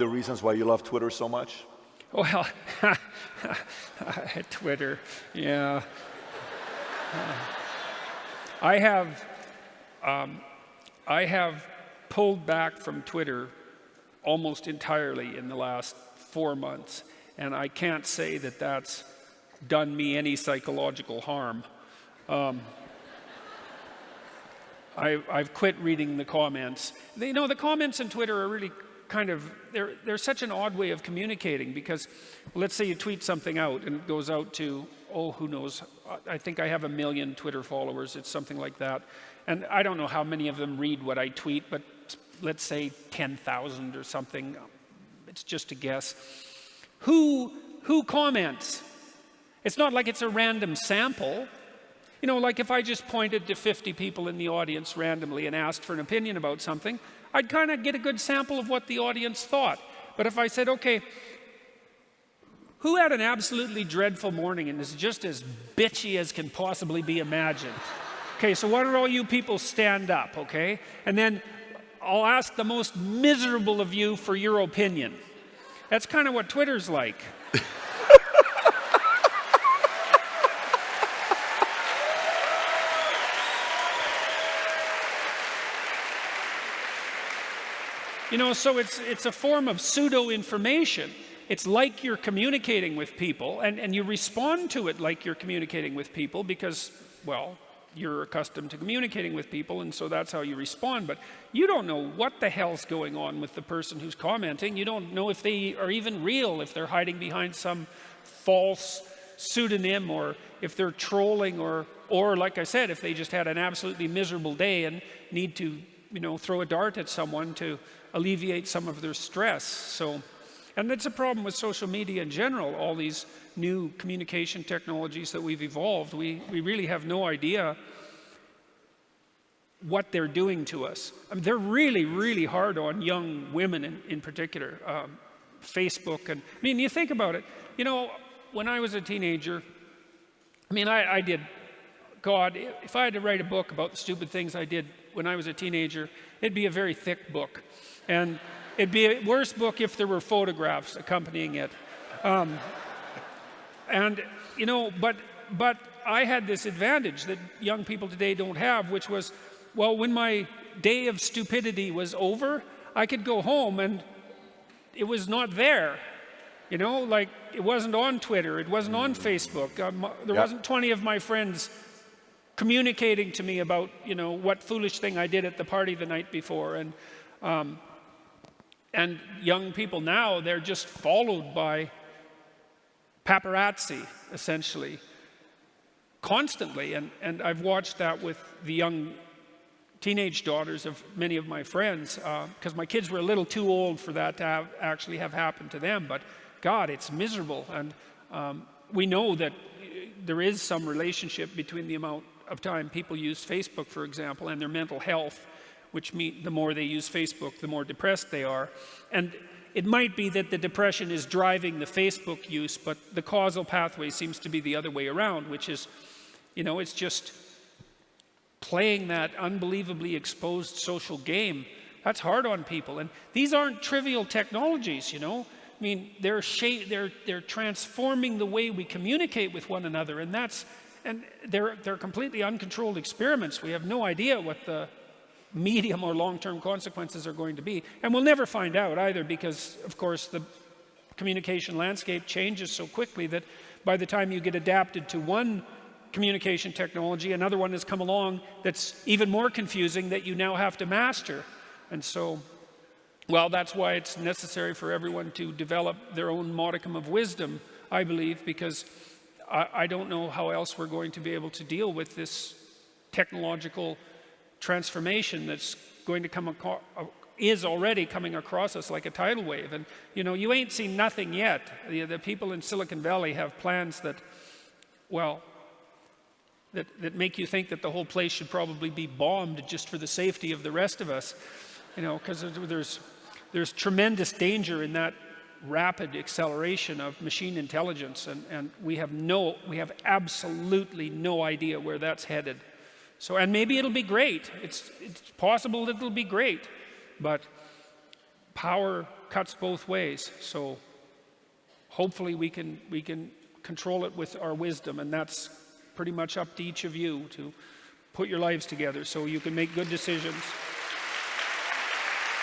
The reasons why you love Twitter so much? Well, Twitter, yeah. I have pulled back from Twitter almost entirely in the last 4 months, and I can't say that that's done me any psychological harm. I've quit reading the comments. The comments on Twitter are really they're such an odd way of communicating, because let's say you tweet something out and it goes out to, who knows, I think I have 1 million Twitter followers, it's something like that. And I don't know how many of them read what I tweet, but let's say 10,000 or something. It's just a guess. Who comments? It's not like it's a random sample. Like if I just pointed to 50 people in the audience randomly and asked for an opinion about something, I'd kind of get a good sample of what the audience thought. But if I said, okay, who had an absolutely dreadful morning and is just as bitchy as can possibly be imagined? Okay, so why don't all you people stand up, okay? And then I'll ask the most miserable of you for your opinion. That's kind of what Twitter's like. So it's a form of pseudo-information. It's like you're communicating with people, and you respond to it like you're communicating with people because, well, you're accustomed to communicating with people, and so that's how you respond. But you don't know what the hell's going on with the person who's commenting. You don't know if they are even real, if they're hiding behind some false pseudonym, or if they're trolling, or like I said, if they just had an absolutely miserable day and need to, throw a dart at someone to alleviate some of their stress. And that's a problem with social media in general, all these new communication technologies that we've evolved. We really have no idea what they're doing to us. I mean, they're really, really hard on young women in particular. Facebook, and you think about it. When I was a teenager, I did, God, if I had to write a book about the stupid things I did when I was a teenager, it'd be a very thick book. And it'd be a worse book if there were photographs accompanying it. But I had this advantage that young people today don't have, which was, well, when my day of stupidity was over, I could go home and it was not there. Like it wasn't on Twitter, it wasn't on Facebook. There wasn't 20 of my friends communicating to me about, what foolish thing I did at the party the night before. And young people now, they're just followed by paparazzi, essentially, constantly. And I've watched that with the young teenage daughters of many of my friends, because my kids were a little too old for that to actually have happened to them. But God, it's miserable. And we know that there is some relationship between the amount of time people use Facebook, for example, and their mental health, which means the more they use Facebook, the more depressed they are. And it might be that the depression is driving the Facebook use, but the causal pathway seems to be the other way around, which is, it's just playing that unbelievably exposed social game. That's hard on people. And these aren't trivial technologies, they're transforming the way we communicate with one another, and they're completely uncontrolled experiments. We have no idea what the medium or long-term consequences are going to be. And we'll never find out either, because, of course, the communication landscape changes so quickly that by the time you get adapted to one communication technology, another one has come along that's even more confusing that you now have to master. And so, well, that's why it's necessary for everyone to develop their own modicum of wisdom, I believe, because I don't know how else we're going to be able to deal with this technological transformation that's going to is already coming across us like a tidal wave. And you ain't seen nothing yet. The people in Silicon Valley have plans that, well, that make you think that the whole place should probably be bombed just for the safety of the rest of us. Because there's tremendous danger in that rapid acceleration of machine intelligence, and we have absolutely no idea where that's headed. So, and maybe it'll be great. It's possible that it'll be great, but power cuts both ways. So hopefully we can control it with our wisdom, and that's pretty much up to each of you to put your lives together so you can make good decisions.